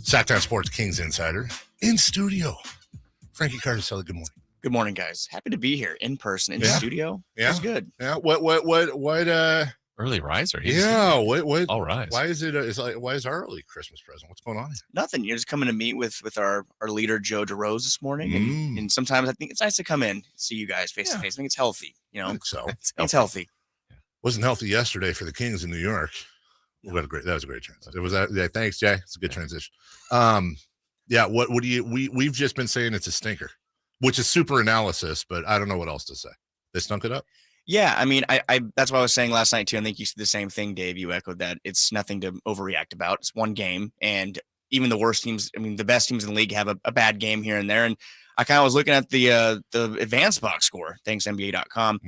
Sactown Sports Kings Insider in studio. Frankie Cartoscelli, good morning. Good morning, guys. Happy to be here in person in studio. Yeah. It's good. Yeah. What, early riser. what, All rise. Why is it, why is our early Christmas present? What's going on here? Nothing. You're just coming to meet with our leader, Joe DeRose, this morning. And sometimes I think it's nice to come in, see you guys face to face. I think it's healthy, you know? I think so. It's healthy. Wasn't healthy yesterday for the Kings in New York. That was a great transition. It was yeah, thanks, Jay. It's a good transition. What do you we've just been saying it's a stinker, which is super analysis, but I don't know what else to say. They stunk it up. Yeah, I mean, I that's what I was saying last night too. I think you said the same thing, Dave. You echoed that. It's nothing to overreact about. It's one game, and even the worst teams, I mean, the best teams in the league have a bad game here and there. And I kind of was looking at the advanced box score, thanks to NBA.com.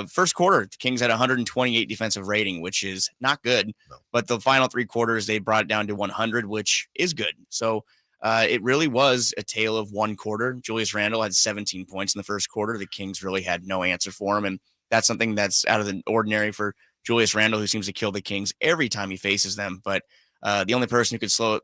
First quarter, the Kings had 128 defensive rating, which is not good. No. But the final three quarters, they brought it down to 100, which is good. So it really was a tale of one quarter. Julius Randle had 17 points in the first quarter. The Kings really had no answer for him. And that's something that's out of the ordinary for Julius Randle, who seems to kill the Kings every time he faces them. But the only person who could slow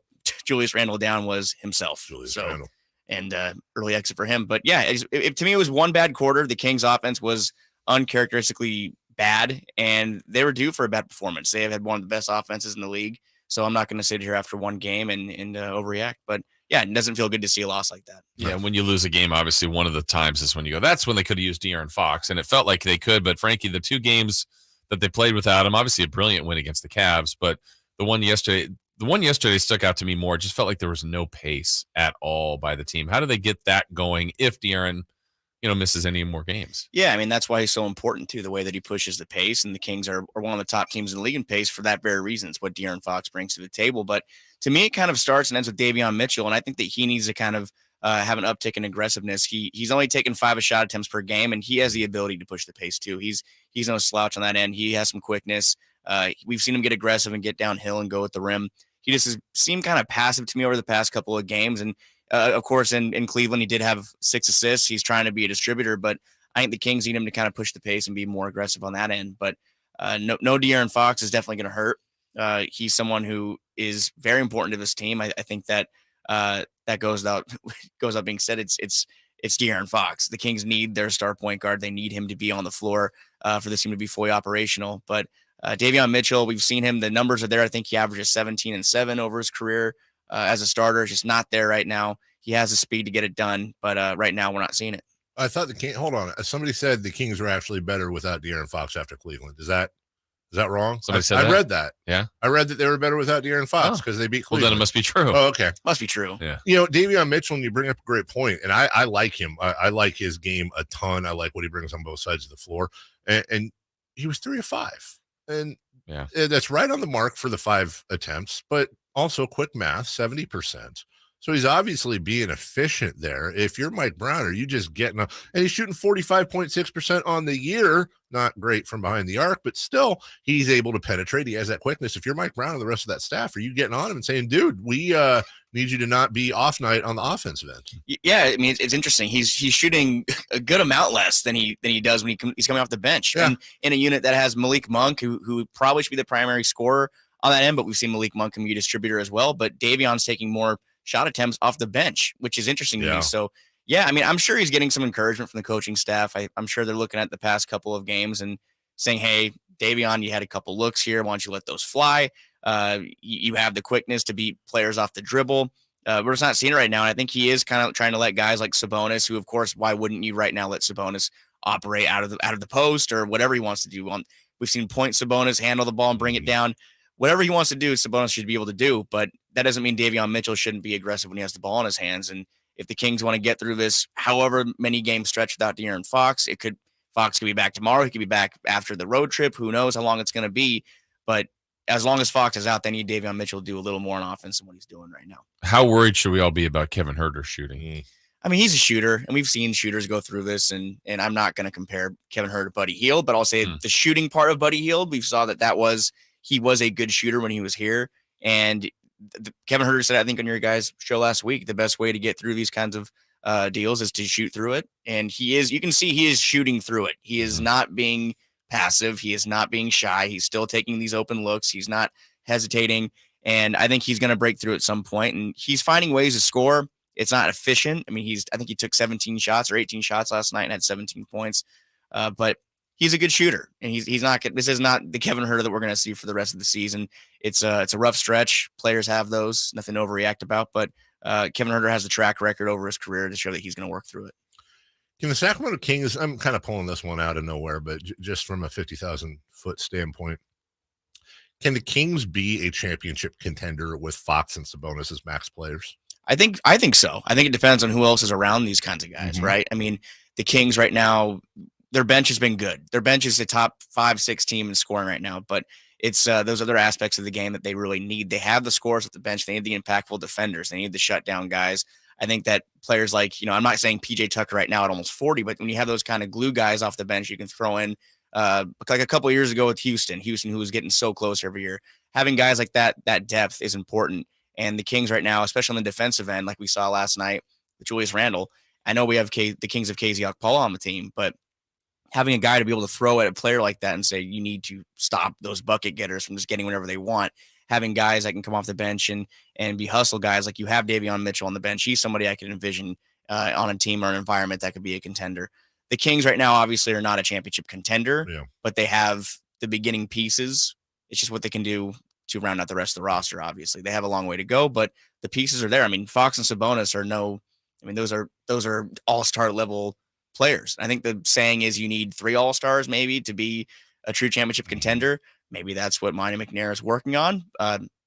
Julius Randle down was himself. Randle. And early exit for him. But yeah, to me, it was one bad quarter. The Kings offense was uncharacteristically bad, and they were due for a bad performance. They have had one of the best offenses in the league. So I'm not going to sit here after one game and overreact. But yeah, it doesn't feel good to see a loss like that. Yeah, when you lose a game, obviously one of the times is when you go, that's when they could have used De'Aaron Fox, and it felt like they could. But Frankie, the two games that they played without him, obviously a brilliant win against the Cavs, but the one yesterday stuck out to me more. It just felt like there was no pace at all by the team. How do they get that going if De'Aaron, misses any more games? Yeah, I mean, that's why he's so important, too, the way that he pushes the pace. And the Kings are one of the top teams in the league in pace for that very reason. It's what De'Aaron Fox brings to the table. But to me, it kind of starts and ends with Davion Mitchell. And I think that he needs to kind of have an uptick in aggressiveness. He's only taken 5 shot attempts per game, and he has the ability to push the pace, too. He's no slouch on that end. He has some quickness. We've seen him get aggressive and get downhill and go at the rim. He just has seemed kind of passive to me over the past couple of games. And of course, in Cleveland, he did have 6 assists. He's trying to be a distributor, but I think the Kings need him to kind of push the pace and be more aggressive on that end. But no De'Aaron Fox is definitely going to hurt. He's someone who is very important to this team. I think that that goes without being said. It's De'Aaron Fox. The Kings need their star point guard. They need him to be on the floor for this team to be fully operational. But Davion Mitchell, we've seen him. The numbers are there. I think he averages 17 and 7 over his career as a starter. It's just not there right now. He has the speed to get it done, but right now we're not seeing it. I thought hold on. Somebody said the Kings were actually better without De'Aaron Fox after Cleveland. Is that wrong? Somebody said that? I read that. Yeah. I read that they were better without De'Aaron Fox because they beat Cleveland. Well, then it must be true. Oh, okay. Must be true. Yeah. Davion Mitchell, and you bring up a great point, and I like him. I like his game a ton. I like what he brings on both sides of the floor. And he was 3 of 5. And yeah, that's right on the mark for the 5 attempts, but also quick math, 70%. So he's obviously being efficient there. If you're Mike Brown, are you just getting and he's shooting 45.6% on the year. Not great from behind the arc, but still he's able to penetrate. He has that quickness. If you're Mike Brown and the rest of that staff, are you getting on him and saying, dude, we need you to not be off night on the offensive end? Yeah, I mean, it's interesting. He's shooting a good amount less than he does when he's coming off the bench. Yeah. And in a unit that has Malik Monk, who probably should be the primary scorer on that end, but we've seen Malik Monk be a distributor as well. But Davion's taking more shot attempts off the bench, which is interesting to me. So, yeah, I mean, I'm sure he's getting some encouragement from the coaching staff. I'm sure they're looking at the past couple of games and saying, hey, Davion, you had a couple looks here. Why don't you let those fly? You have the quickness to beat players off the dribble. We're just not seeing it right now. And I think he is kind of trying to let guys like Sabonis, who, of course, why wouldn't you right now let Sabonis operate out of the post or whatever he wants to do? We've seen point Sabonis handle the ball and bring it down. Whatever he wants to do, Sabonis should be able to do, but that doesn't mean Davion Mitchell shouldn't be aggressive when he has the ball in his hands. And if the Kings want to get through this, however many games stretch without De'Aaron Fox, Fox could be back tomorrow. He could be back after the road trip. Who knows how long it's going to be? But as long as Fox is out, they need Davion Mitchell to do a little more on offense than what he's doing right now. How worried should we all be about Kevin Huerter shooting? I mean, he's a shooter, and we've seen shooters go through this, and I'm not going to compare Kevin Huerter to Buddy Hield, but I'll say the shooting part of Buddy Hield, we saw he was a good shooter when he was here. And Kevin Huerter said, I think on your guys' show last week, the best way to get through these kinds of deals is to shoot through it. And you can see he is shooting through it. He is not being passive. He is not being shy. He's still taking these open looks. He's not hesitating. And I think he's going to break through at some point, and he's finding ways to score. It's not efficient. I mean, I think he took 17 shots or 18 shots last night and had 17 points. But he's a good shooter, and he's not. This is not the Kevin Huerter that we're going to see for the rest of the season. It's a rough stretch. Players have those. Nothing to overreact about. But Kevin Huerter has a track record over his career to show that he's going to work through it. Can the Sacramento Kings? I'm kind of pulling this one out of nowhere, but just from a 50,000-foot standpoint, can the Kings be a championship contender with Fox and Sabonis as max players? I think so. I think it depends on who else is around these kinds of guys, right? I mean, the Kings right now, their bench has been good. Their bench is a top 5-6 team in scoring right now, but it's those other aspects of the game that they really need. They have the scores at the bench. They need the impactful defenders. They need the shutdown guys. I think that players like, I'm not saying PJ Tucker right now at almost 40, but when you have those kind of glue guys off the bench, you can throw in like a couple of years ago with Houston, who was getting so close every year. Having guys like that depth is important. And the Kings right now, especially on the defensive end, like we saw last night with Julius Randle, I know we have the Kings of KZ Okpala on the team, but having a guy to be able to throw at a player like that and say, you need to stop those bucket getters from just getting whatever they want. Having guys that can come off the bench and be hustle guys, like you have Davion Mitchell on the bench. He's somebody I could envision on a team or an environment that could be a contender. The Kings right now obviously are not a championship contender, but they have the beginning pieces. It's just what they can do to round out the rest of the roster. Obviously, they have a long way to go, but the pieces are there. I mean, Fox and Sabonis those are all-star level players. I think the saying is you need 3 all-stars maybe to be a true championship contender. Maybe that's what Monty McNair is working on.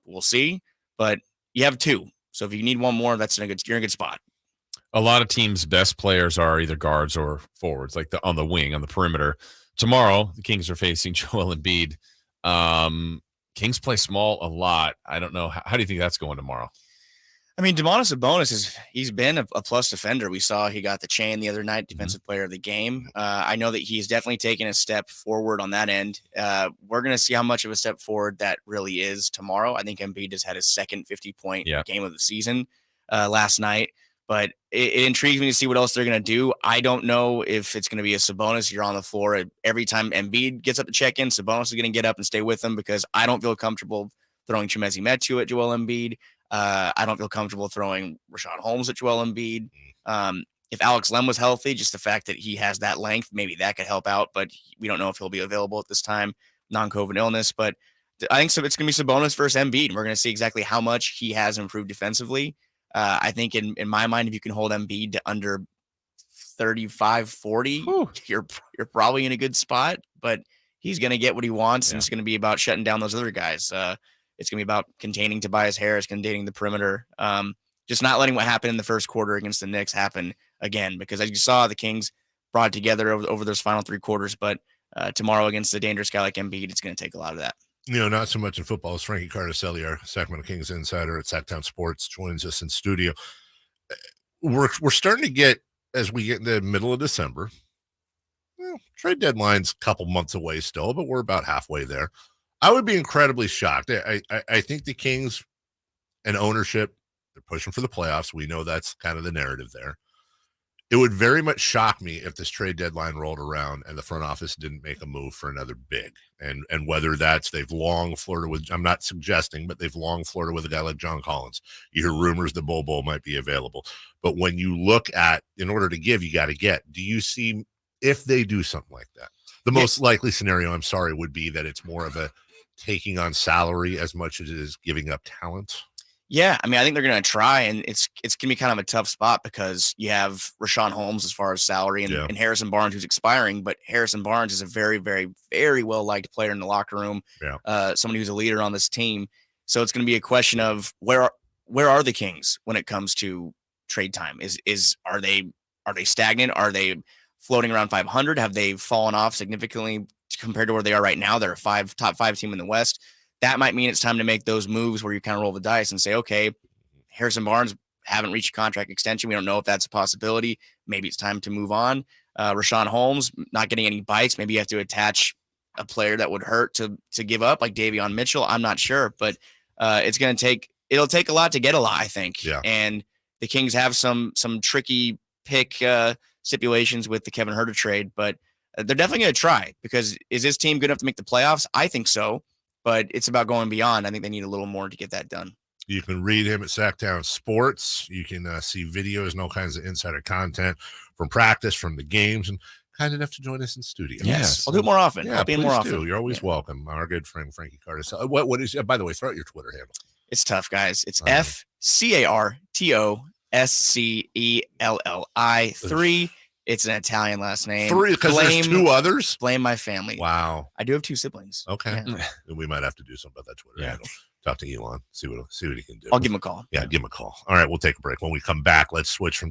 We'll see, but you have 2. So if you need one more, you're in a good spot. A lot of teams' best players are either guards or forwards, like on the wing, on the perimeter. Tomorrow, the Kings are facing Joel Embiid. Kings play small a lot. I don't know. How do you think that's going tomorrow? I mean, Domantas Sabonis he's been a plus defender. We saw he got the chain the other night, defensive player of the game. I know that he's definitely taken a step forward on that end. We're going to see how much of a step forward that really is tomorrow. I think Embiid has had his second 50-point game of the season last night, but it intrigues me to see what else they're going to do. I don't know if it's going to be a Sabonis. You're on the floor every time Embiid gets up to check in. Sabonis is going to get up and stay with him because I don't feel comfortable throwing Chimezie Metu at Joel Embiid. I don't feel comfortable throwing Rashawn Holmes at Joel Embiid. If Alex Lem was healthy, just the fact that he has that length, maybe that could help out, but we don't know if he'll be available at this time, non-COVID illness. But I think so. It's going to be Sabonis versus Embiid. And we're going to see exactly how much he has improved defensively. I think in my mind, if you can hold Embiid to under 35, 40, you're probably in a good spot, but he's going to get what he wants. And it's going to be about shutting down those other guys. It's going to be about containing Tobias Harris, containing the perimeter, just not letting what happened in the first quarter against the Knicks happen again, because as you saw, the Kings brought it together over those final 3 quarters. But tomorrow against the dangerous guy like Embiid, it's going to take a lot of that. Not so much in football as Frankie Cartoscelli, our Sacramento Kings insider at Sactown Sports, joins us in studio. We're starting to get, as we get in the middle of December, trade deadline's a couple months away still, but we're about halfway there. I would be incredibly shocked. I think the Kings and ownership, they're pushing for the playoffs. We know that's kind of the narrative there. It would very much shock me if this trade deadline rolled around and the front office didn't make a move for another big. And whether that's they've long flirted with, I'm not suggesting, but they've long flirted with a guy like John Collins. You hear rumors that Bobo might be available. But when you look at, in order to give, you got to get. Do you see, if they do something like that, the most likely scenario, I'm sorry, would be that it's more of a taking on salary as much as it is giving up talent? Yeah, I mean, I think they're going to try, and it's going to be kind of a tough spot because you have Rashawn Holmes as far as salary and Harrison Barnes, who's expiring, but Harrison Barnes is a very, very, very well-liked player in the locker room, somebody who's a leader on this team. So it's going to be a question of where are the Kings when it comes to trade time? Are they stagnant? Are they floating around 500? Have they fallen off significantly compared to where they are right now? They're a top 5 team in the West. That might mean it's time to make those moves where you kind of roll the dice and say, okay, Harrison Barnes haven't reached a contract extension. We don't know if that's a possibility. Maybe it's time to move on. Rashawn Holmes not getting any bites. Maybe you have to attach a player that would hurt to give up, like Davion Mitchell. I'm not sure, but it'll take a lot to get a lot, I think. Yeah. And the Kings have some tricky pick stipulations with the Kevin Huerter trade, but they're definitely going to try, because is this team good enough to make the playoffs? I think so. but it's about going beyond. I think they need a little more to get that done. You can read him at Sactown Sports. You can see videos and all kinds of insider content from practice, from the games, and kind enough to join us in studio. Yes. I'll do it more often. Yeah, I'll be in more often. You're always welcome. Our good friend Frankie Cartoscelli. What is? By the way, throw out your Twitter handle. It's tough, guys. It's FCARTOSCELLI3. It's an Italian last name. 3 because there's 2 others. Blame my family. Wow. I do have 2 siblings. Okay. Yeah. We might have to do something about that Twitter handle. Talk to Elon. See what he can do. I'll give him a call. Yeah, give him a call. All right, we'll take a break. When we come back, let's switch from